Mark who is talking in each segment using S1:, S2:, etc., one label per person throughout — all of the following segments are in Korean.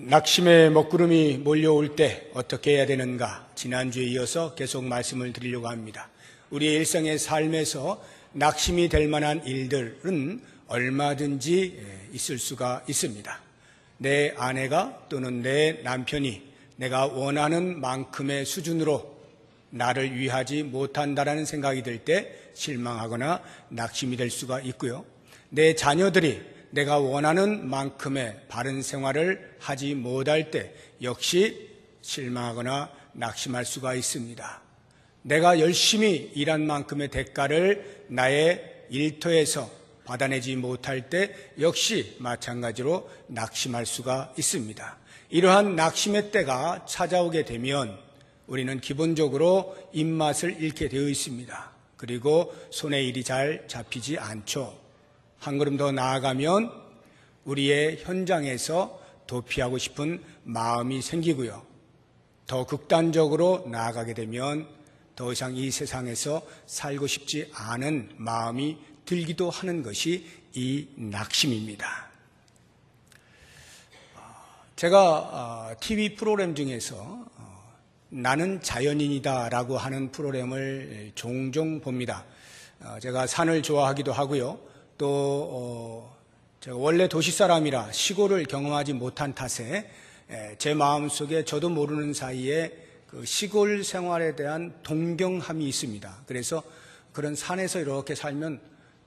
S1: 낙심의 먹구름이 몰려올 때 어떻게 해야 되는가? 지난주에 이어서 계속 말씀을 드리려고 합니다. 우리의 일상의 삶에서 낙심이 될 만한 일들은 얼마든지 있을 수가 있습니다. 내 아내가 또는 내 남편이 내가 원하는 만큼의 수준으로 나를 위하지 못한다라는 생각이 들 때 실망하거나 낙심이 될 수가 있고요. 내 자녀들이 내가 원하는 만큼의 바른 생활을 하지 못할 때 역시 실망하거나 낙심할 수가 있습니다. 내가 열심히 일한 만큼의 대가를 나의 일터에서 받아내지 못할 때 역시 마찬가지로 낙심할 수가 있습니다. 이러한 낙심의 때가 찾아오게 되면 우리는 기본적으로 입맛을 잃게 되어 있습니다. 그리고 손에 일이 잘 잡히지 않죠. 한 걸음 더 나아가면 우리의 현장에서 도피하고 싶은 마음이 생기고요. 더 극단적으로 나아가게 되면 더 이상 이 세상에서 살고 싶지 않은 마음이 들기도 하는 것이 이 낙심입니다. 제가 TV 프로그램 중에서 나는 자연인이다라고 하는 프로그램을 종종 봅니다. 제가 산을 좋아하기도 하고요. 또 제가 원래 도시 사람이라 시골을 경험하지 못한 탓에 제 마음속에 저도 모르는 사이에 그 시골 생활에 대한 동경함이 있습니다. 그래서 그런 산에서 이렇게 살면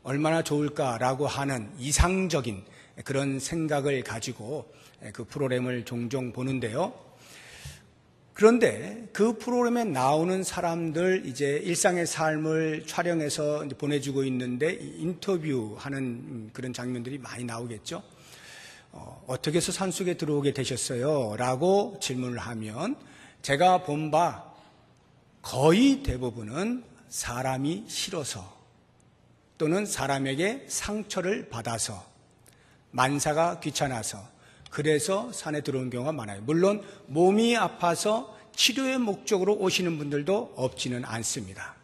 S1: 얼마나 좋을까라고 하는 이상적인 그런 생각을 가지고 그 프로그램을 종종 보는데요. 그런데 그 프로그램에 나오는 사람들 이제 일상의 삶을 촬영해서 이제 보내주고 있는데 인터뷰하는 그런 장면들이 많이 나오겠죠. 어떻게 해서 산속에 들어오게 되셨어요? 라고 질문을 하면 제가 본 바 거의 대부분은 사람이 싫어서 또는 사람에게 상처를 받아서 만사가 귀찮아서 그래서 산에 들어온 경우가 많아요. 물론 몸이 아파서 치료의 목적으로 오시는 분들도 없지는 않습니다.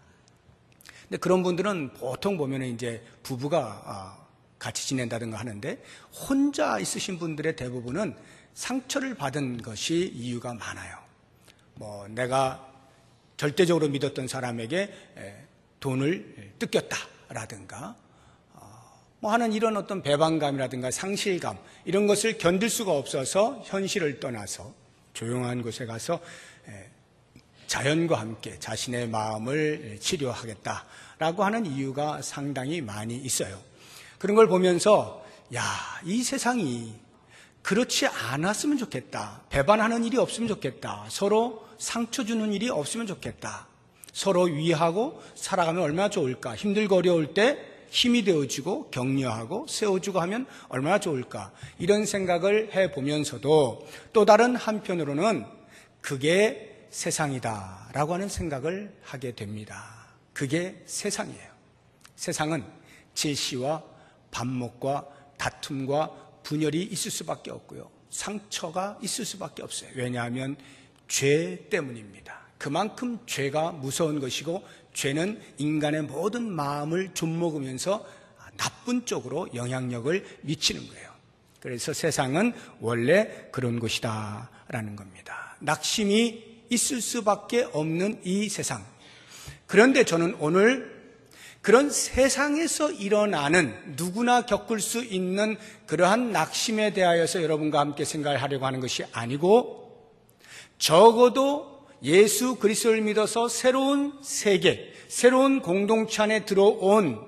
S1: 근데 그런 분들은 보통 보면 이제 부부가 같이 지낸다든가 하는데 혼자 있으신 분들의 대부분은 상처를 받은 것이 이유가 많아요. 뭐 내가 절대적으로 믿었던 사람에게 돈을 뜯겼다라든가 뭐 하는 이런 어떤 배반감이라든가 상실감 이런 것을 견딜 수가 없어서 현실을 떠나서 조용한 곳에 가서 자연과 함께 자신의 마음을 치료하겠다라고 하는 이유가 상당히 많이 있어요. 그런 걸 보면서 이 세상이 그렇지 않았으면 좋겠다. 배반하는 일이 없으면 좋겠다. 서로 상처 주는 일이 없으면 좋겠다. 서로 위하고 살아가면 얼마나 좋을까. 힘들고 어려울 때 힘이 되어주고 격려하고 세워주고 하면 얼마나 좋을까. 이런 생각을 해보면서도 또 다른 한편으로는 그게 세상이다라고 하는 생각을 하게 됩니다. 그게 세상이에요. 세상은 질시와 반목과 다툼과 분열이 있을 수밖에 없고요. 상처가 있을 수밖에 없어요. 왜냐하면 죄 때문입니다. 그만큼 죄가 무서운 것이고 죄는 인간의 모든 마음을 좀먹으면서 나쁜 쪽으로 영향력을 미치는 거예요. 그래서 세상은 원래 그런 곳이다라는 겁니다. 낙심이 있을 수밖에 없는 이 세상. 그런데 저는 오늘 그런 세상에서 일어나는 누구나 겪을 수 있는 그러한 낙심에 대하여서 여러분과 함께 생각을 하려고 하는 것이 아니고 적어도 예수 그리스도를 믿어서 새로운 세계, 새로운 공동체 안에 들어온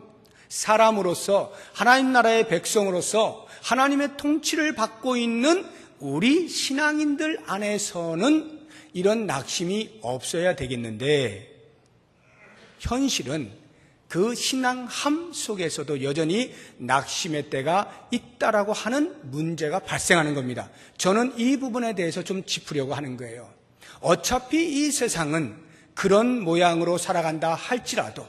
S1: 사람으로서 하나님 나라의 백성으로서 하나님의 통치를 받고 있는 우리 신앙인들 안에서는 이런 낙심이 없어야 되겠는데 현실은 그 신앙함 속에서도 여전히 낙심의 때가 있다라고 하는 문제가 발생하는 겁니다. 저는 이 부분에 대해서 좀 짚으려고 하는 거예요. 어차피 이 세상은 그런 모양으로 살아간다 할지라도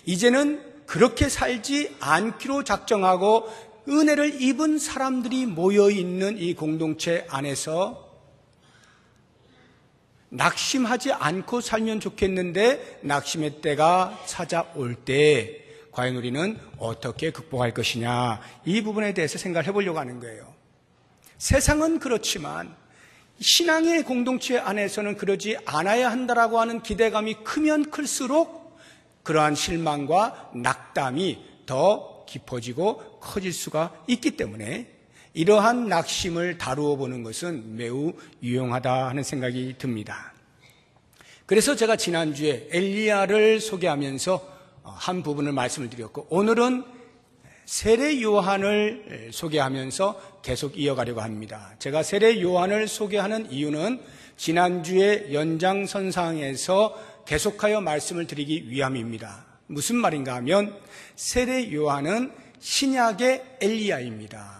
S1: 이제는 그렇게 살지 않기로 작정하고 은혜를 입은 사람들이 모여있는 이 공동체 안에서 낙심하지 않고 살면 좋겠는데 낙심의 때가 찾아올 때 과연 우리는 어떻게 극복할 것이냐, 이 부분에 대해서 생각을 해보려고 하는 거예요. 세상은 그렇지만 신앙의 공동체 안에서는 그러지 않아야 한다라고 하는 기대감이 크면 클수록 그러한 실망과 낙담이 더 깊어지고 커질 수가 있기 때문에 이러한 낙심을 다루어 보는 것은 매우 유용하다 하는 생각이 듭니다. 그래서 제가 지난주에 엘리야를 소개하면서 한 부분을 말씀을 드렸고, 오늘은 세례 요한을 소개하면서 계속 이어가려고 합니다. 제가 세례 요한을 소개하는 이유는 지난주에 연장선상에서 계속하여 말씀을 드리기 위함입니다. 무슨 말인가 하면 세례 요한은 신약의 엘리야입니다.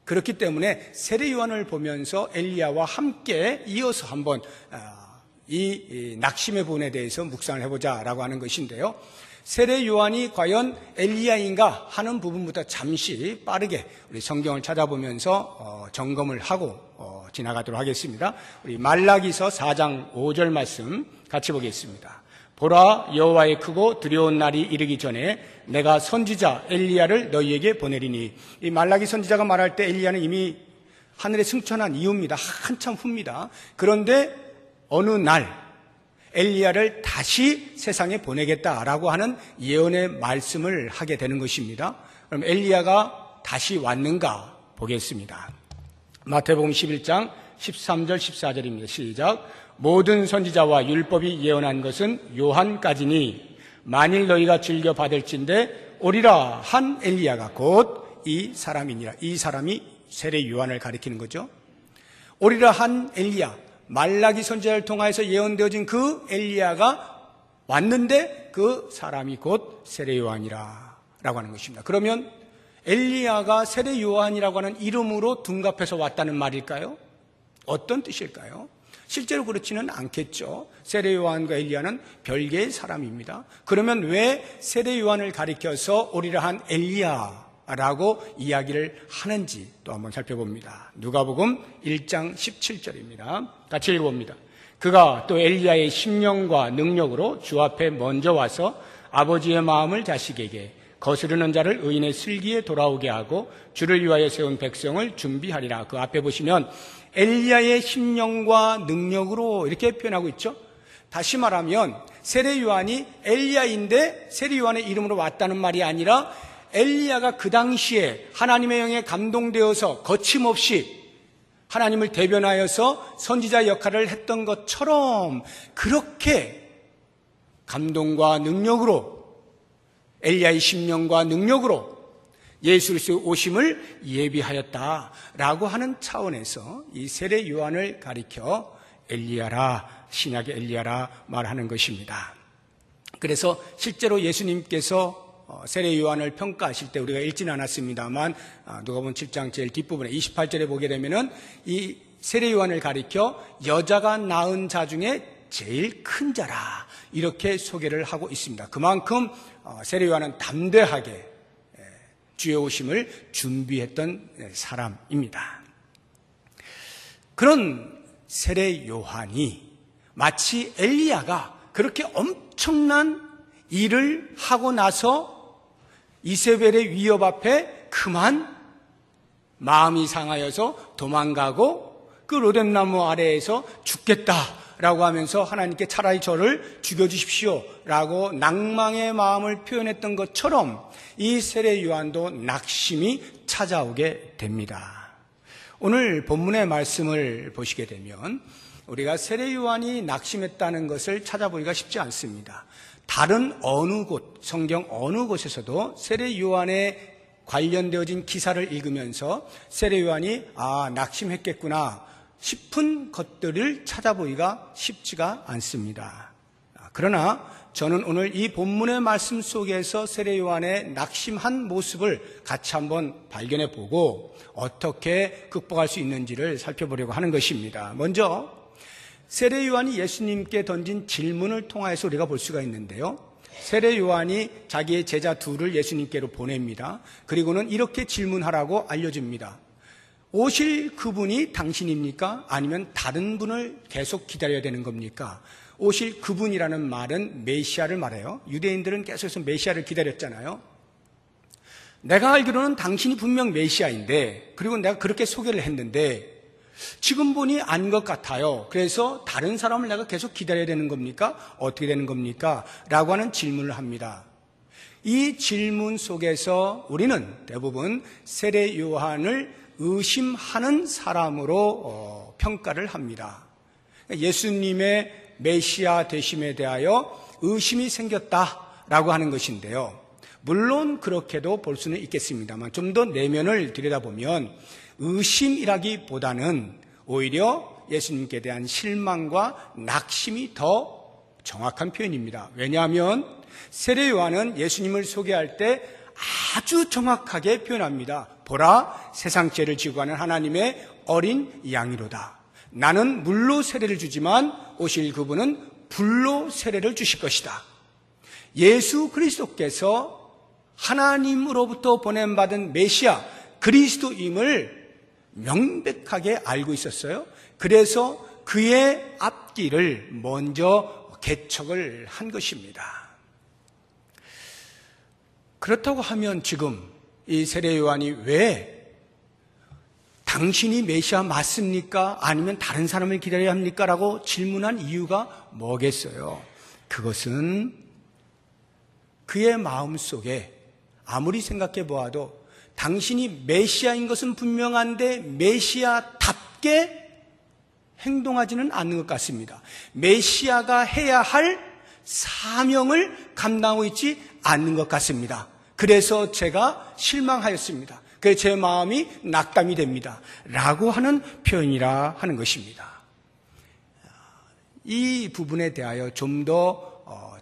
S1: 그렇기 때문에 세례 요한을 보면서 엘리야와 함께 이어서 한번 이 낙심의 부분에 대해서 묵상을 해보자라고 하는 것인데요. 세례 요한이 과연 엘리야인가 하는 부분부터 잠시 빠르게 우리 성경을 찾아보면서 점검을 하고 지나가도록 하겠습니다. 우리 말라기서 4장 5절 말씀 같이 보겠습니다. 보라, 여호와의 크고 두려운 날이 이르기 전에 내가 선지자 엘리야를 너희에게 보내리니. 이 말라기 선지자가 말할 때 엘리야는 이미 하늘에 승천한 이후입니다. 한참 후입니다. 그런데 어느 날 엘리야를 다시 세상에 보내겠다라고 하는 예언의 말씀을 하게 되는 것입니다. 그럼 엘리야가 다시 왔는가 보겠습니다. 마태복음 11장 13절 14절입니다. 시작. 모든 선지자와 율법이 예언한 것은 요한까지니 만일 너희가 즐겨 받을진대 오리라 한 엘리야가 곧 이 사람이니라. 이 사람이 세례 요한을 가리키는 거죠. 오리라 한 엘리야, 말라기 선지자를 통하여서 예언되어진 그 엘리야가 왔는데 그 사람이 곧 세례 요한이라 라고 하는 것입니다. 그러면 엘리야가 세례 요한이라고 하는 이름으로 둔갑해서 왔다는 말일까요? 어떤 뜻일까요? 실제로 그렇지는 않겠죠. 세례 요한과 엘리야는 별개의 사람입니다. 그러면 왜 세례 요한을 가리켜서 오리라 한 엘리야라고 이야기를 하는지 또 한번 살펴봅니다. 누가복음 1장 17절입니다. 같이 읽어봅니다. 그가 또 엘리야의 심령과 능력으로 주 앞에 먼저 와서 아버지의 마음을 자식에게 거스르는 자를 의인의 슬기에 돌아오게 하고 주를 위하여 세운 백성을 준비하리라. 그 앞에 보시면 엘리야의 심령과 능력으로 이렇게 표현하고 있죠. 다시 말하면 세례 요한이 엘리야인데 세례 요한의 이름으로 왔다는 말이 아니라 엘리야가 그 당시에 하나님의 영에 감동되어서 거침없이 하나님을 대변하여서 선지자 역할을 했던 것처럼 그렇게 감동과 능력으로 엘리야의 심령과 능력으로 예수 그리스도의 오심을 예비하였다라고 하는 차원에서 이 세례 요한을 가리켜 엘리야라, 신약의 엘리야라 말하는 것입니다. 그래서 실제로 예수님께서 세례 요한을 평가하실 때 우리가 읽지는 않았습니다만 누가복음 7장 제일 뒷부분에 28절에 보게 되면은 이 세례 요한을 가리켜 여자가 낳은 자 중에 제일 큰 자라 이렇게 소개를 하고 있습니다. 그만큼 세례 요한은 담대하게 주의 오심을 준비했던 사람입니다. 그런 세례 요한이 마치 엘리야가 그렇게 엄청난 일을 하고 나서 이세벨의 위협 앞에 그만 마음이 상하여서 도망가고 그 로뎀나무 아래에서 죽겠다라고 하면서 하나님께 차라리 저를 죽여주십시오 라고 낭망의 마음을 표현했던 것처럼 이 세례 요한도 낙심이 찾아오게 됩니다. 오늘 본문의 말씀을 보시게 되면 우리가 세례 요한이 낙심했다는 것을 찾아보기가 쉽지 않습니다. 다른 어느 곳, 성경 어느 곳에서도 세례 요한에 관련되어진 기사를 읽으면서 세례 요한이 낙심했겠구나 싶은 것들을 찾아보기가 쉽지가 않습니다. 그러나 저는 오늘 이 본문의 말씀 속에서 세례 요한의 낙심한 모습을 같이 한번 발견해 보고 어떻게 극복할 수 있는지를 살펴보려고 하는 것입니다. 먼저 세례 요한이 예수님께 던진 질문을 통해서 우리가 볼 수가 있는데요. 세례 요한이 자기의 제자 둘을 예수님께로 보냅니다. 그리고는 이렇게 질문하라고 알려줍니다. 오실 그분이 당신입니까? 아니면 다른 분을 계속 기다려야 되는 겁니까? 오실 그분이라는 말은 메시아를 말해요. 유대인들은 계속해서 메시아를 기다렸잖아요. 내가 알기로는 당신이 분명 메시아인데, 그리고 내가 그렇게 소개를 했는데 지금 보니 아닌 것 같아요. 그래서 다른 사람을 내가 계속 기다려야 되는 겁니까? 어떻게 되는 겁니까? 라고 하는 질문을 합니다. 이 질문 속에서 우리는 대부분 세례 요한을 의심하는 사람으로 평가를 합니다. 예수님의 메시아 되심에 대하여 의심이 생겼다라고 하는 것인데요. 물론 그렇게도 볼 수는 있겠습니다만 좀 더 내면을 들여다보면 의심이라기보다는 오히려 예수님께 대한 실망과 낙심이 더 정확한 표현입니다. 왜냐하면 세례 요한은 예수님을 소개할 때 아주 정확하게 표현합니다. 보라, 세상 죄를 지고 가는 하나님의 어린 양이로다. 나는 물로 세례를 주지만 오실 그분은 불로 세례를 주실 것이다. 예수 그리스도께서 하나님으로부터 보냄받은 메시아 그리스도임을 명백하게 알고 있었어요. 그래서 그의 앞길을 먼저 개척을 한 것입니다. 그렇다고 하면 지금 이 세례 요한이 왜 당신이 메시아 맞습니까? 아니면 다른 사람을 기다려야 합니까? 라고 질문한 이유가 뭐겠어요? 그것은 그의 마음속에 아무리 생각해 보아도 당신이 메시아인 것은 분명한데 메시아답게 행동하지는 않는 것 같습니다. 메시아가 해야 할 사명을 감당하고 있지 않는 것 같습니다. 그래서 제가 실망하였습니다. 그래서 제 마음이 낙담이 됩니다. 라고 하는 표현이라 하는 것입니다. 이 부분에 대하여 좀 더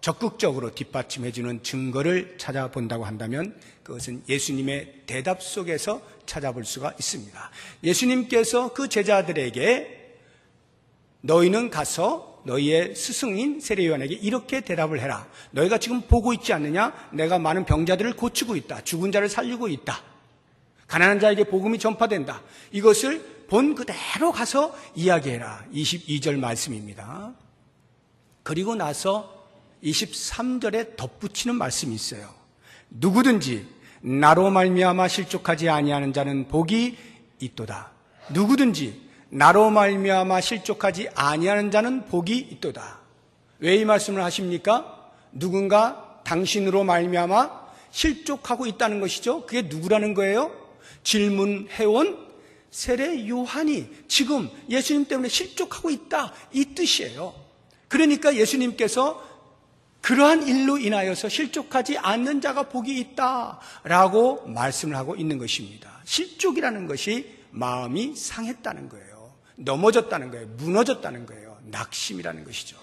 S1: 적극적으로 뒷받침해주는 증거를 찾아본다고 한다면 그것은 예수님의 대답 속에서 찾아볼 수가 있습니다. 예수님께서 그 제자들에게 너희는 가서 너희의 스승인 세례 요한에게 이렇게 대답을 해라. 너희가 지금 보고 있지 않느냐? 내가 많은 병자들을 고치고 있다. 죽은 자를 살리고 있다. 가난한 자에게 복음이 전파된다. 이것을 본 그대로 가서 이야기해라. 22절 말씀입니다. 그리고 나서 23절에 덧붙이는 말씀이 있어요. 누구든지 나로 말미암아 실족하지 아니하는 자는 복이 있도다. 누구든지 나로 말미암아 실족하지 아니하는 자는 복이 있도다. 왜 이 말씀을 하십니까? 누군가 당신으로 말미암아 실족하고 있다는 것이죠. 그게 누구라는 거예요? 질문해온 세례 요한이 지금 예수님 때문에 실족하고 있다, 이 뜻이에요. 그러니까 예수님께서 그러한 일로 인하여서 실족하지 않는 자가 복이 있다라고 말씀을 하고 있는 것입니다. 실족이라는 것이 마음이 상했다는 거예요. 넘어졌다는 거예요. 무너졌다는 거예요. 낙심이라는 것이죠.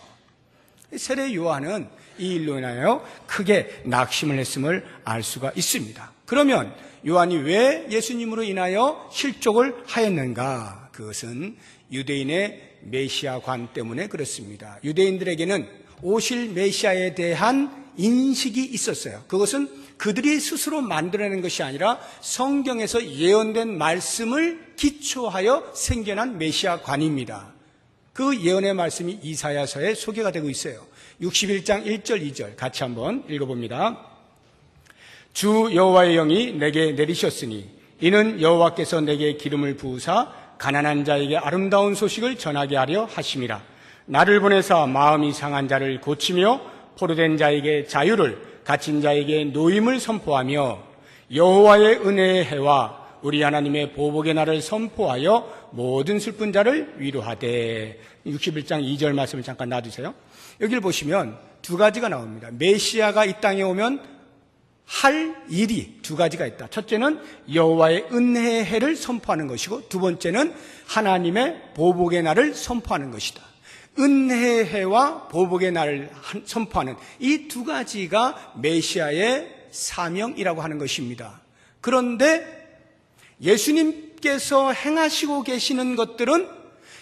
S1: 세례 요한은 이 일로 인하여 크게 낙심을 했음을 알 수가 있습니다. 그러면 요한이 왜 예수님으로 인하여 실족을 하였는가? 그것은 유대인의 메시아관 때문에 그렇습니다. 유대인들에게는 오실 메시아에 대한 인식이 있었어요. 그것은 그들이 스스로 만들어낸 것이 아니라 성경에서 예언된 말씀을 기초하여 생겨난 메시아관입니다. 그 예언의 말씀이 이사야서에 소개가 되고 있어요. 61장 1절 2절 같이 한번 읽어봅니다. 주 여호와의 영이 내게 내리셨으니 이는 여호와께서 내게 기름을 부으사 가난한 자에게 아름다운 소식을 전하게 하려 하심이라. 나를 보내사 마음이 상한 자를 고치며 포로된 자에게 자유를, 갇힌 자에게 노임을 선포하며 여호와의 은혜의 해와 우리 하나님의 보복의 날을 선포하여 모든 슬픈 자를 위로하되. 61장 2절 말씀을 잠깐 놔두세요. 여기를 보시면 두 가지가 나옵니다. 메시아가 이 땅에 오면 할 일이 두 가지가 있다. 첫째는 여호와의 은혜의 해를 선포하는 것이고 두 번째는 하나님의 보복의 날을 선포하는 것이다. 은혜의 해와 보복의 날을 선포하는 이 두 가지가 메시아의 사명이라고 하는 것입니다. 그런데 예수님께서 행하시고 계시는 것들은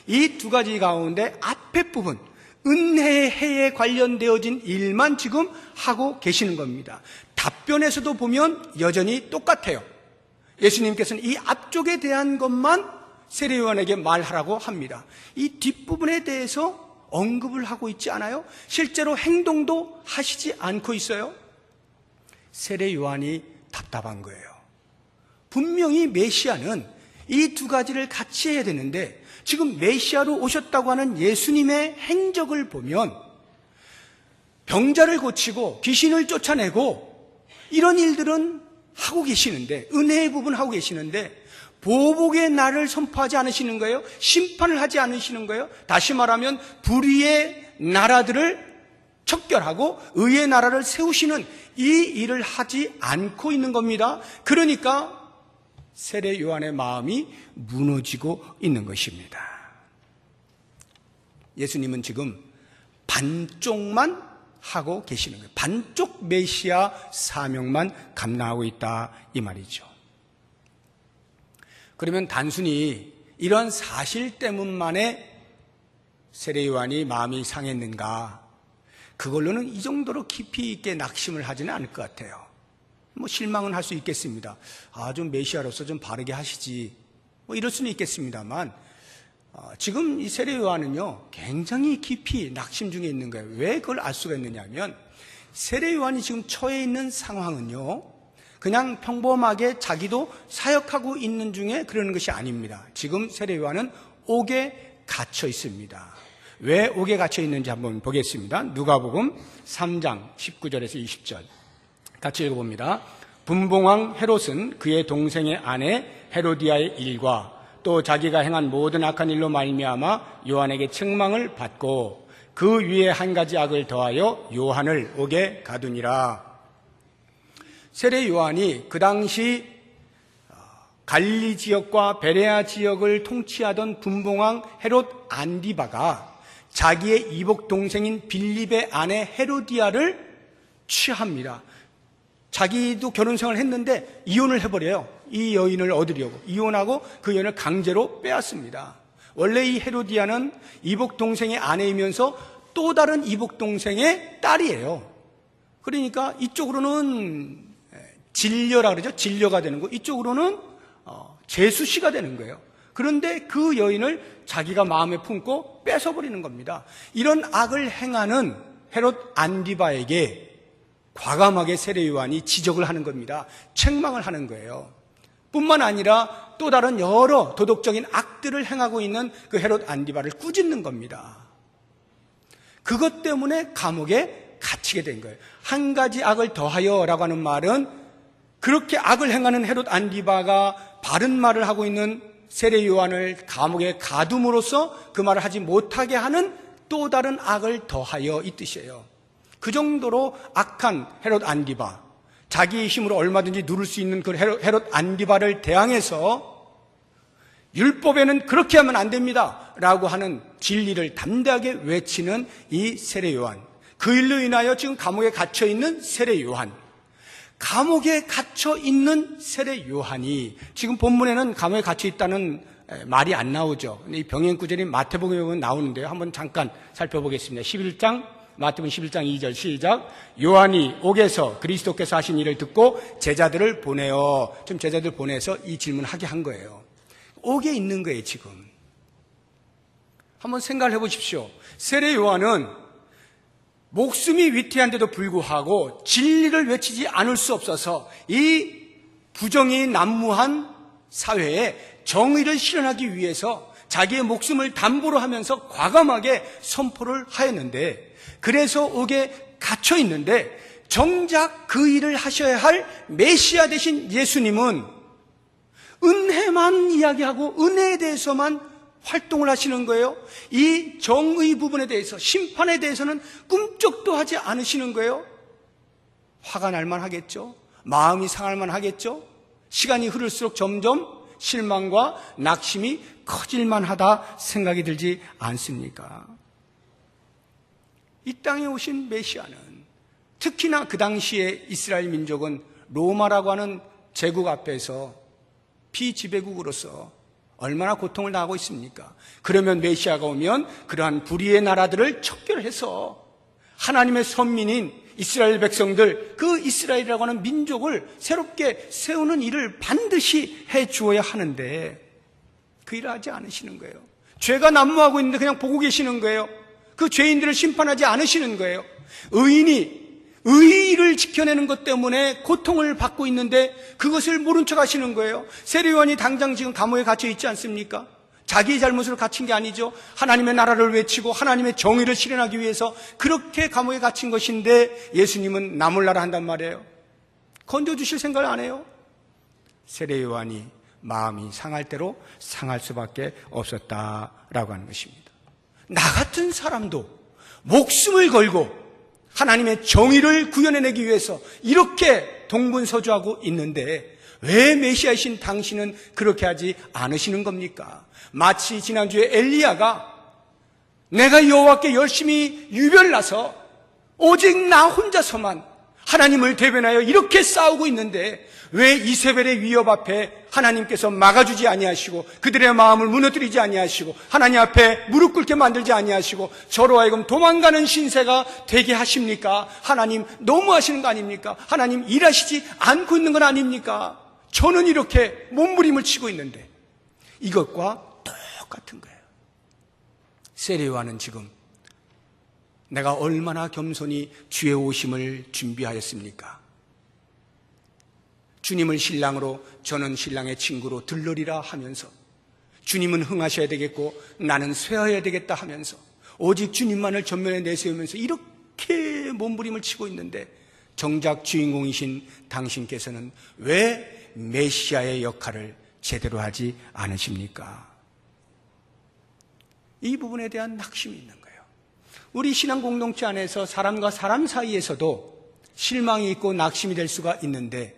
S1: 이 두 가지 가운데 앞에 부분 은혜의 해에 관련되어진 일만 지금 하고 계시는 겁니다. 답변에서도 보면 여전히 똑같아요. 예수님께서는 이 앞쪽에 대한 것만 세례 요한에게 말하라고 합니다. 이 뒷부분에 대해서 언급을 하고 있지 않아요? 실제로 행동도 하시지 않고 있어요. 세례 요한이 답답한 거예요. 분명히 메시아는 이 두 가지를 같이 해야 되는데 지금 메시아로 오셨다고 하는 예수님의 행적을 보면 병자를 고치고 귀신을 쫓아내고 이런 일들은 하고 계시는데, 은혜의 부분 하고 계시는데 보복의 날을 선포하지 않으시는 거예요? 심판을 하지 않으시는 거예요? 다시 말하면 불의의 나라들을 척결하고 의의 나라를 세우시는 이 일을 하지 않고 있는 겁니다. 그러니까 세례 요한의 마음이 무너지고 있는 것입니다. 예수님은 지금 반쪽만 하고 계시는 거예요. 반쪽 메시아 사명만 감당하고 있다 이 말이죠. 그러면 단순히 이런 사실 때문만에 세례 요한이 마음이 상했는가? 그걸로는 이 정도로 깊이 있게 낙심을 하지는 않을 것 같아요. 뭐 실망은 할 수 있겠습니다. 좀 메시아로서 좀 바르게 하시지, 뭐 이럴 수는 있겠습니다만 지금 이 세례 요한은요 굉장히 깊이 낙심 중에 있는 거예요. 왜 그걸 알 수가 있느냐면 세례 요한이 지금 처해 있는 상황은요 그냥 평범하게 자기도 사역하고 있는 중에 그러는 것이 아닙니다. 지금 세례 요한은 옥에 갇혀 있습니다. 왜 옥에 갇혀 있는지 한번 보겠습니다. 누가복음 3장 19절에서 20절 같이 읽어봅니다. 분봉왕 헤롯은 그의 동생의 아내 헤로디아의 일과 또 자기가 행한 모든 악한 일로 말미암아 요한에게 책망을 받고 그 위에 한 가지 악을 더하여 요한을 옥에 가두니라. 세례 요한이 그 당시 갈릴리 지역과 베레아 지역을 통치하던 분봉왕 헤롯 안디바가 자기의 이복 동생인 빌립의 아내 헤로디아를 취합니다. 자기도 결혼 생활을 했는데 이혼을 해버려요. 이 여인을 얻으려고 이혼하고 그 여인을 강제로 빼앗습니다. 원래 이 헤로디아는 이복 동생의 아내이면서 또 다른 이복 동생의 딸이에요. 그러니까 이쪽으로는 진려라 그러죠. 진려가 되는 거. 이쪽으로는 제수씨가 되는 거예요. 그런데 그 여인을 자기가 마음에 품고 뺏어버리는 겁니다. 이런 악을 행하는 헤롯 안디바에게 과감하게 세례 요한이 지적을 하는 겁니다. 책망을 하는 거예요. 뿐만 아니라 또 다른 여러 도덕적인 악들을 행하고 있는 그 헤롯 안디바를 꾸짖는 겁니다. 그것 때문에 감옥에 갇히게 된 거예요. 한 가지 악을 더하여라고 하는 말은 그렇게 악을 행하는 헤롯 안디바가 바른 말을 하고 있는 세례 요한을 감옥에 가둠으로써 그 말을 하지 못하게 하는 또 다른 악을 더하여 이 뜻이에요. 그 정도로 악한 헤롯 안디바, 자기의 힘으로 얼마든지 누를 수 있는 그 헤롯 안디바를 대항해서 율법에는 그렇게 하면 안 됩니다 라고 하는 진리를 담대하게 외치는 이 세례 요한, 그 일로 인하여 지금 감옥에 갇혀 있는 세례 요한, 감옥에 갇혀 있는 세례 요한이 지금 본문에는 감옥에 갇혀 있다는 말이 안 나오죠. 이 병행 구절인 마태복음에 보면 나오는데요. 한번 잠깐 살펴보겠습니다. 11장 마태복음 11장 2절 시작. 요한이 옥에서 그리스도께서 하신 일을 듣고 제자들을 보내어, 좀 제자들 보내서 이 질문을 하게 한 거예요. 옥에 있는 거예요 지금. 한번 생각을 해보십시오. 세례 요한은 목숨이 위태한데도 불구하고 진리를 외치지 않을 수 없어서 이 부정이 난무한 사회에 정의를 실현하기 위해서 자기의 목숨을 담보로 하면서 과감하게 선포를 하였는데, 그래서 옥에 갇혀 있는데 정작 그 일을 하셔야 할 메시아 되신 예수님은 은혜만 이야기하고 은혜에 대해서만 활동을 하시는 거예요. 이 정의 부분에 대해서, 심판에 대해서는 꿈쩍도 하지 않으시는 거예요. 화가 날만 하겠죠. 마음이 상할만 하겠죠. 시간이 흐를수록 점점 실망과 낙심이 커질만 하다 생각이 들지 않습니까? 이 땅에 오신 메시아는, 특히나 그 당시에 이스라엘 민족은 로마라고 하는 제국 앞에서 피지배국으로서 얼마나 고통을 당하고 있습니까? 그러면 메시아가 오면 그러한 불의의 나라들을 척결해서 하나님의 선민인 이스라엘 백성들, 그 이스라엘이라고 하는 민족을 새롭게 세우는 일을 반드시 해 주어야 하는데 그 일을 하지 않으시는 거예요. 죄가 난무하고 있는데 그냥 보고 계시는 거예요. 그 죄인들을 심판하지 않으시는 거예요. 의인이 의의를 지켜내는 것 때문에 고통을 받고 있는데 그것을 모른 척 하시는 거예요. 세례 요한이 당장 지금 감옥에 갇혀 있지 않습니까? 자기의 잘못을 갇힌 게 아니죠. 하나님의 나라를 외치고 하나님의 정의를 실현하기 위해서 그렇게 감옥에 갇힌 것인데 예수님은 나 몰라라 한단 말이에요. 건져주실 생각을 안 해요. 세례 요한이 마음이 상할 대로 상할 수밖에 없었다라고 하는 것입니다. 나 같은 사람도 목숨을 걸고 하나님의 정의를 구현해내기 위해서 이렇게 동분서주하고 있는데 왜 메시아이신 당신은 그렇게 하지 않으시는 겁니까? 마치 지난주에 엘리야가 내가 여호와께 열심히 유별나서 오직 나 혼자서만 하나님을 대변하여 이렇게 싸우고 있는데 왜 이세벨의 위협 앞에 하나님께서 막아주지 아니하시고 그들의 마음을 무너뜨리지 아니하시고 하나님 앞에 무릎 꿇게 만들지 아니하시고 저로 하여금 도망가는 신세가 되게 하십니까? 하나님 너무하시는 거 아닙니까? 하나님 일하시지 않고 있는 건 아닙니까? 저는 이렇게 몸부림을 치고 있는데 이것과 똑같은 거예요. 세례 요한은 지금 내가 얼마나 겸손히 주의 오심을 준비하였습니까? 주님을 신랑으로 저는 신랑의 친구로 들러리라 하면서 주님은 흥하셔야 되겠고 나는 쇠하여야 되겠다 하면서 오직 주님만을 전면에 내세우면서 이렇게 몸부림을 치고 있는데 정작 주인공이신 당신께서는 왜 메시아의 역할을 제대로 하지 않으십니까? 이 부분에 대한 낙심이 있는 거예요. 우리 신앙 공동체 안에서 사람과 사람 사이에서도 실망이 있고 낙심이 될 수가 있는데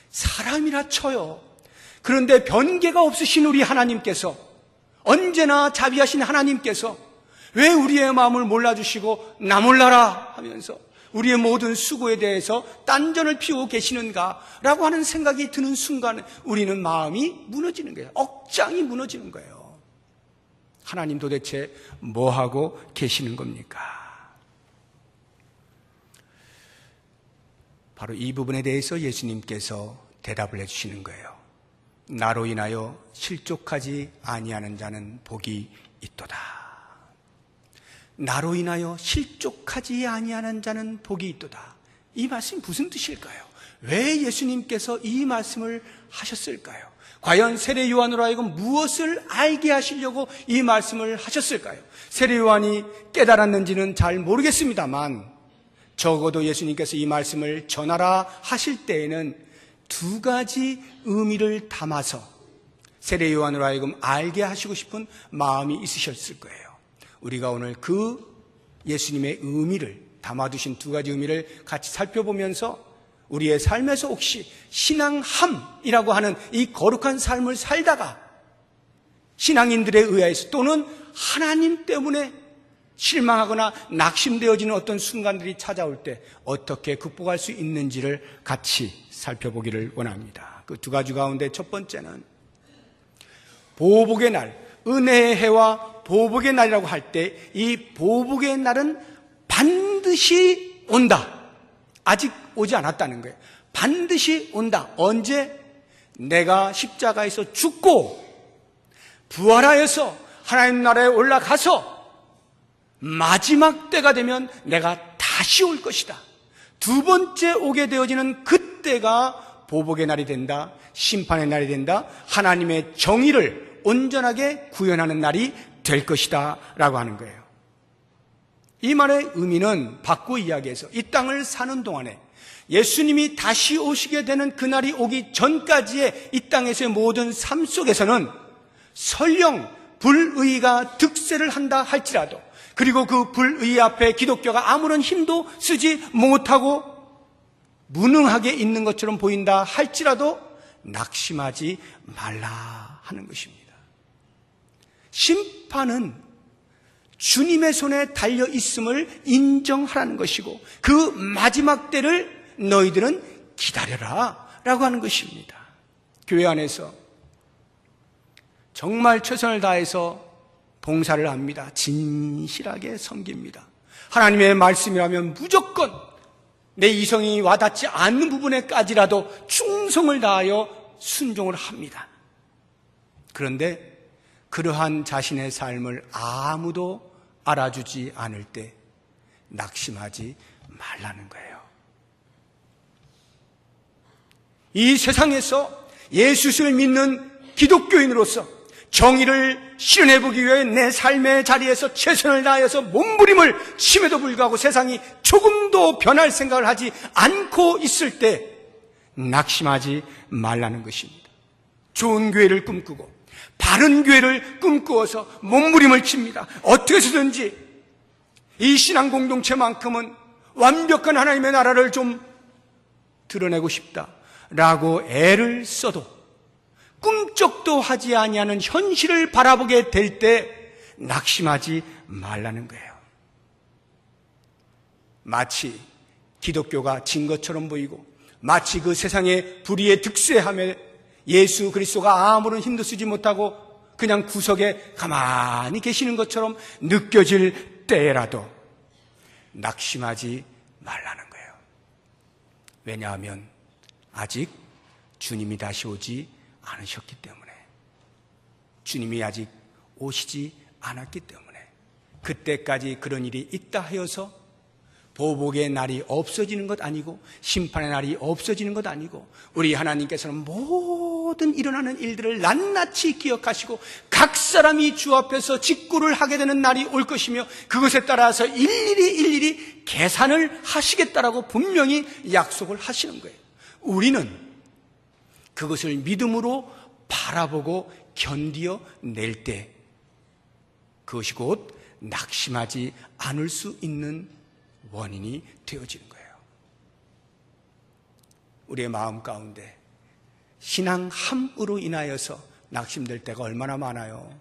S1: 사람이라 쳐요. 그런데 변개가 없으신 우리 하나님께서 언제나 자비하신 하나님께서 왜 우리의 마음을 몰라주시고 나 몰라라 하면서 우리의 모든 수고에 대해서 딴전을 피우고 계시는가라고 하는 생각이 드는 순간 우리는 마음이 무너지는 거예요. 억장이 무너지는 거예요. 하나님 도대체 뭐 하고 계시는 겁니까? 바로 이 부분에 대해서 예수님께서 대답을 해주시는 거예요. 나로 인하여 실족하지 아니하는 자는 복이 있도다. 나로 인하여 실족하지 아니하는 자는 복이 있도다. 이 말씀이 무슨 뜻일까요? 왜 예수님께서 이 말씀을 하셨을까요? 과연 세례 요한으로 하여금 무엇을 알게 하시려고 이 말씀을 하셨을까요? 세례 요한이 깨달았는지는 잘 모르겠습니다만 적어도 예수님께서 이 말씀을 전하라 하실 때에는 두 가지 의미를 담아서 세례 요한으로 하여금 알게 하시고 싶은 마음이 있으셨을 거예요. 우리가 오늘 그 예수님의 의미를 담아두신 두 가지 의미를 같이 살펴보면서 우리의 삶에서 혹시 신앙함이라고 하는 이 거룩한 삶을 살다가 신앙인들에 의해서 또는 하나님 때문에 실망하거나 낙심되어지는 어떤 순간들이 찾아올 때 어떻게 극복할 수 있는지를 같이 살펴보기를 원합니다. 그 두 가지 가운데 첫 번째는 보복의 날, 은혜의 해와 보복의 날이라고 할 때 이 보복의 날은 반드시 온다. 아직 오지 않았다는 거예요. 반드시 온다. 언제? 내가 십자가에서 죽고 부활하여서 하나님 나라에 올라가서 마지막 때가 되면 내가 다시 올 것이다. 두 번째 오게 되어지는 그때가 보복의 날이 된다. 심판의 날이 된다. 하나님의 정의를 온전하게 구현하는 날이 될 것이다 라고 하는 거예요. 이 말의 의미는 바꿔 이야기해서 이 땅을 사는 동안에 예수님이 다시 오시게 되는 그날이 오기 전까지의 이 땅에서의 모든 삶 속에서는 설령 불의가 득세를 한다 할지라도 그리고 그 불의 앞에 기독교가 아무런 힘도 쓰지 못하고 무능하게 있는 것처럼 보인다 할지라도 낙심하지 말라 하는 것입니다. 심판은 주님의 손에 달려 있음을 인정하라는 것이고 그 마지막 때를 너희들은 기다려라 라고 하는 것입니다. 교회 안에서 정말 최선을 다해서 봉사를 합니다. 진실하게 섬깁니다. 하나님의 말씀이라면 무조건 내 이성이 와닿지 않는 부분에까지라도 충성을 다하여 순종을 합니다. 그런데 그러한 자신의 삶을 아무도 알아주지 않을 때 낙심하지 말라는 거예요. 이 세상에서 예수를 믿는 기독교인으로서 정의를 실현해보기 위해 내 삶의 자리에서 최선을 다하여서 몸부림을 침에도 불구하고 세상이 조금도 변할 생각을 하지 않고 있을 때 낙심하지 말라는 것입니다. 좋은 교회를 꿈꾸고 바른 교회를 꿈꾸어서 몸부림을 칩니다. 어떻게 해서든지 이 신앙 공동체만큼은 완벽한 하나님의 나라를 좀 드러내고 싶다라고 애를 써도 꿈쩍도 하지 아니하는 현실을 바라보게 될 때 낙심하지 말라는 거예요. 마치 기독교가 진 것처럼 보이고 마치 그 세상의 불의에 득세하며 예수 그리스도가 아무런 힘도 쓰지 못하고 그냥 구석에 가만히 계시는 것처럼 느껴질 때라도 낙심하지 말라는 거예요. 왜냐하면 아직 주님이 다시 오지 않으셨기 때문에, 주님이 아직 오시지 않았기 때문에, 그때까지 그런 일이 있다 하여서 보복의 날이 없어지는 것 아니고 심판의 날이 없어지는 것 아니고 우리 하나님께서는 모든 일어나는 일들을 낱낱이 기억하시고 각 사람이 주 앞에서 직구를 하게 되는 날이 올 것이며 그것에 따라서 일일이 계산을 하시겠다라고 분명히 약속을 하시는 거예요. 우리는 그것을 믿음으로 바라보고 견디어 낼 때 그것이 곧 낙심하지 않을 수 있는 원인이 되어지는 거예요. 우리의 마음 가운데 신앙함으로 인하여서 낙심될 때가 얼마나 많아요.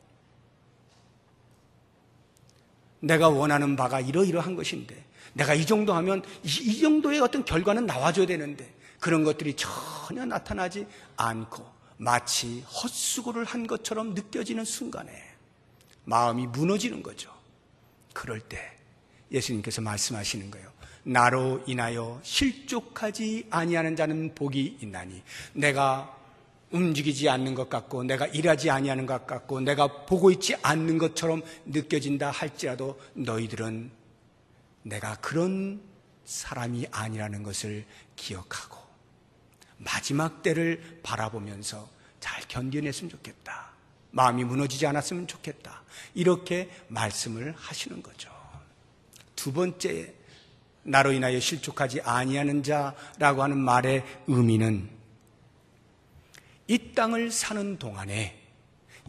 S1: 내가 원하는 바가 이러이러한 것인데 내가 이 정도 하면 이 정도의 어떤 결과는 나와줘야 되는데 그런 것들이 전혀 나타나지 않고 마치 헛수고를 한 것처럼 느껴지는 순간에 마음이 무너지는 거죠. 그럴 때 예수님께서 말씀하시는 거예요. 나로 인하여 실족하지 아니하는 자는 복이 있나니, 내가 움직이지 않는 것 같고 내가 일하지 아니하는 것 같고 내가 보고 있지 않는 것처럼 느껴진다 할지라도 너희들은 내가 그런 사람이 아니라는 것을 기억하고 마지막 때를 바라보면서 잘 견뎌냈으면 좋겠다. 마음이 무너지지 않았으면 좋겠다. 이렇게 말씀을 하시는 거죠. 두 번째, 나로 인하여 실족하지 아니하는 자라고 하는 말의 의미는 이 땅을 사는 동안에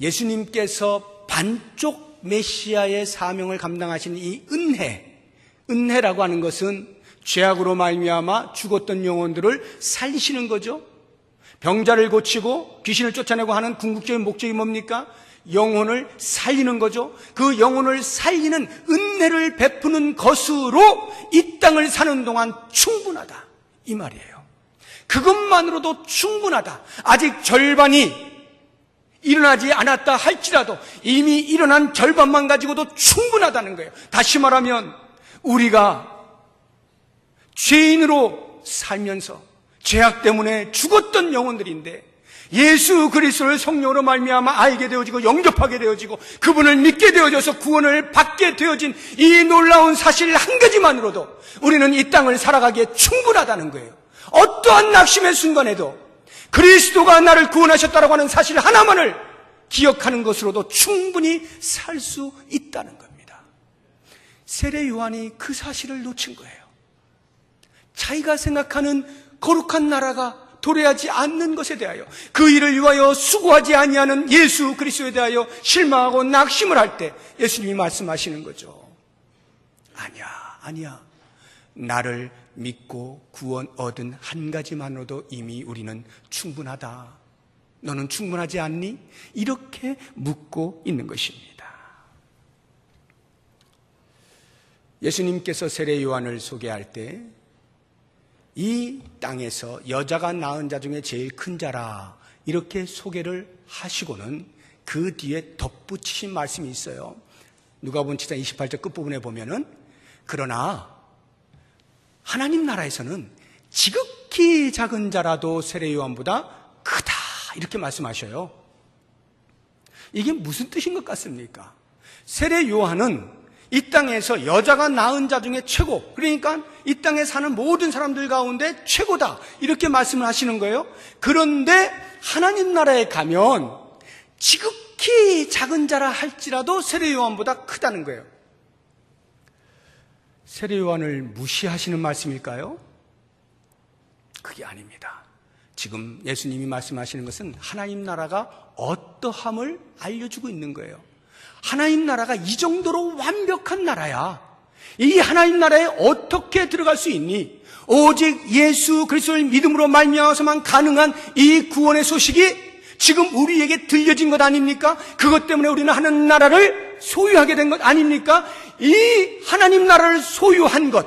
S1: 예수님께서 반쪽 메시아의 사명을 감당하신 이 은혜라고 하는 것은 죄악으로 말미암아 죽었던 영혼들을 살리시는 거죠. 병자를 고치고 귀신을 쫓아내고 하는 궁극적인 목적이 뭡니까? 영혼을 살리는 거죠. 그 영혼을 살리는 은혜를 베푸는 것으로 이 땅을 사는 동안 충분하다, 이 말이에요. 그것만으로도 충분하다. 아직 절반이 일어나지 않았다 할지라도 이미 일어난 절반만 가지고도 충분하다는 거예요. 다시 말하면 우리가 죄인으로 살면서 죄악 때문에 죽었던 영혼들인데 예수 그리스도를 성령으로 말미암아 알게 되어지고 영접하게 되어지고 그분을 믿게 되어져서 구원을 받게 되어진 이 놀라운 사실 한 가지만으로도 우리는 이 땅을 살아가기에 충분하다는 거예요. 어떠한 낙심의 순간에도 그리스도가 나를 구원하셨다라고 하는 사실 하나만을 기억하는 것으로도 충분히 살 수 있다는 겁니다. 세례 요한이 그 사실을 놓친 거예요. 자기가 생각하는 거룩한 나라가 도래하지 않는 것에 대하여 그 일을 위하여 수고하지 아니하는 예수 그리스도에 대하여 실망하고 낙심을 할 때 예수님이 말씀하시는 거죠. 아니야. 나를 믿고 구원 얻은 한 가지만으로도 이미 우리는 충분하다. 너는 충분하지 않니? 이렇게 묻고 있는 것입니다. 예수님께서 세례 요한을 소개할 때 이 땅에서 여자가 낳은 자 중에 제일 큰 자라 이렇게 소개를 하시고는 그 뒤에 덧붙이신 말씀이 있어요. 누가복음 7장 28절 끝부분에 보면은 그러나 하나님 나라에서는 지극히 작은 자라도 세례 요한보다 크다 이렇게 말씀하셔요. 이게 무슨 뜻인 것 같습니까? 세례 요한은 이 땅에서 여자가 낳은 자 중에 최고, 그러니까 이 땅에 사는 모든 사람들 가운데 최고다 이렇게 말씀을 하시는 거예요. 그런데 하나님 나라에 가면 지극히 지극히 작은 자라 할지라도 세례 요한보다 크다는 거예요. 세례 요한을 무시하시는 말씀일까요? 그게 아닙니다. 지금 예수님이 말씀하시는 것은 하나님 나라가 어떠함을 알려주고 있는 거예요. 하나님 나라가 이 정도로 완벽한 나라야. 이 하나님 나라에 어떻게 들어갈 수 있니? 오직 예수 그리스도를 믿음으로 말미암아서만 가능한 이 구원의 소식이 지금 우리에게 들려진 것 아닙니까? 그것 때문에 우리는 하나님 나라를 소유하게 된 것 아닙니까? 이 하나님 나라를 소유한 것,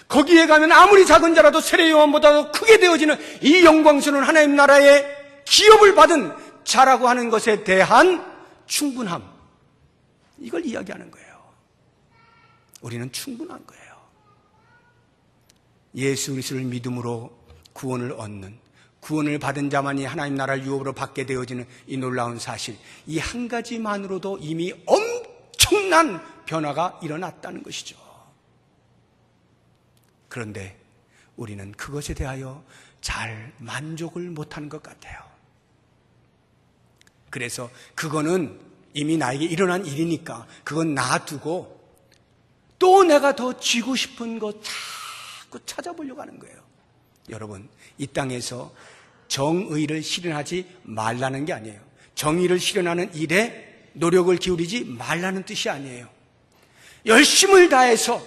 S1: 거기에 가면 아무리 작은 자라도 세례 요한보다도 크게 되어지는 이 영광스러운 하나님 나라의 기업을 받은 자라고 하는 것에 대한 충분함, 이걸 이야기하는 거예요. 우리는 충분한 거예요. 예수 그리스도를 믿음으로 구원을 얻는, 구원을 받은 자만이 하나님 나라를 유업으로 받게 되어지는 이 놀라운 사실, 이 한 가지만으로도 이미 엄청난 변화가 일어났다는 것이죠. 그런데 우리는 그것에 대하여 잘 만족을 못하는 것 같아요. 그래서 그거는 이미 나에게 일어난 일이니까 그건 놔두고 또 내가 더 쥐고 싶은 거 자꾸 찾아보려고 하는 거예요. 여러분, 이 땅에서 정의를 실현하지 말라는 게 아니에요. 정의를 실현하는 일에 노력을 기울이지 말라는 뜻이 아니에요. 열심을 다해서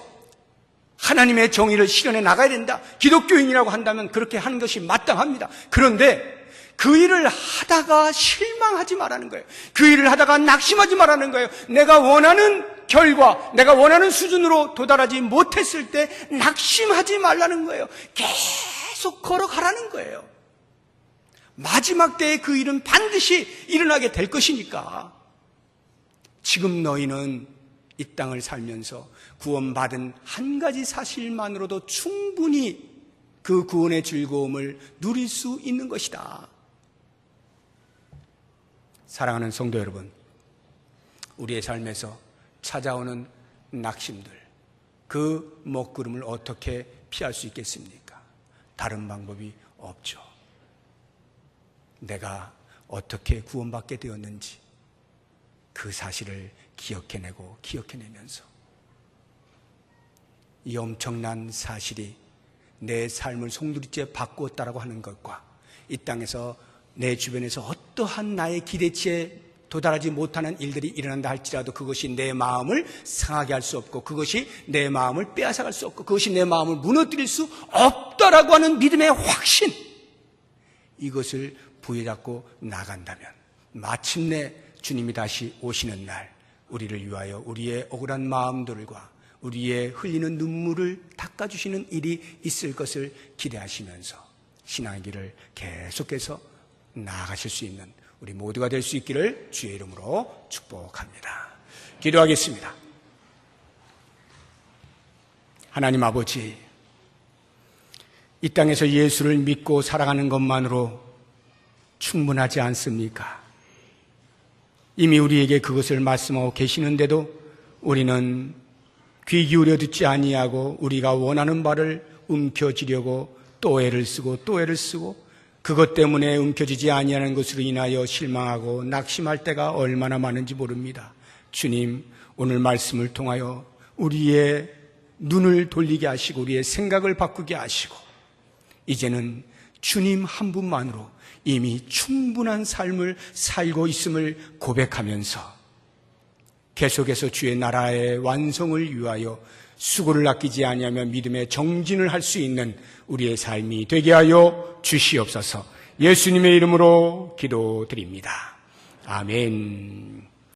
S1: 하나님의 정의를 실현해 나가야 된다. 기독교인이라고 한다면 그렇게 하는 것이 마땅합니다. 그런데 그 일을 하다가 실망하지 말라는 거예요. 그 일을 하다가 낙심하지 말라는 거예요. 내가 원하는 결과, 내가 원하는 수준으로 도달하지 못했을 때 낙심하지 말라는 거예요. 계속 걸어가라는 거예요. 마지막 때에 그 일은 반드시 일어나게 될 것이니까. 지금 너희는 이 땅을 살면서 구원받은 한 가지 사실만으로도 충분히 그 구원의 즐거움을 누릴 수 있는 것이다. 사랑하는 성도 여러분, 우리의 삶에서 찾아오는 낙심들, 그 먹구름을 어떻게 피할 수 있겠습니까? 다른 방법이 없죠. 내가 어떻게 구원받게 되었는지 그 사실을 기억해내고 기억해내면서 이 엄청난 사실이 내 삶을 송두리째 바꾸었다라고 하는 것과 이 땅에서 내 주변에서 어떠한 나의 기대치에 도달하지 못하는 일들이 일어난다 할지라도 그것이 내 마음을 상하게 할 수 없고 그것이 내 마음을 빼앗아갈 수 없고 그것이 내 마음을 무너뜨릴 수 없다라고 하는 믿음의 확신, 이것을 부여잡고 나간다면 마침내 주님이 다시 오시는 날 우리를 위하여 우리의 억울한 마음들과 우리의 흘리는 눈물을 닦아주시는 일이 있을 것을 기대하시면서 신앙의 길을 계속해서 나아가실 수 있는 우리 모두가 될 수 있기를 주의 이름으로 축복합니다. 기도하겠습니다. 하나님 아버지, 이 땅에서 예수를 믿고 살아가는 것만으로 충분하지 않습니까? 이미 우리에게 그것을 말씀하고 계시는데도 우리는 귀 기울여 듣지 아니하고 우리가 원하는 바를 움켜쥐려고 또 애를 쓰고 또 애를 쓰고 그것 때문에 움켜쥐지 아니하는 것으로 인하여 실망하고 낙심할 때가 얼마나 많은지 모릅니다. 주님, 오늘 말씀을 통하여 우리의 눈을 돌리게 하시고 우리의 생각을 바꾸게 하시고 이제는 주님 한 분만으로 이미 충분한 삶을 살고 있음을 고백하면서 계속해서 주의 나라의 완성을 위하여 수고를 아끼지 아니하며 믿음의 정진을 할 수 있는 우리의 삶이 되게 하여 주시옵소서. 예수님의 이름으로 기도드립니다. 아멘.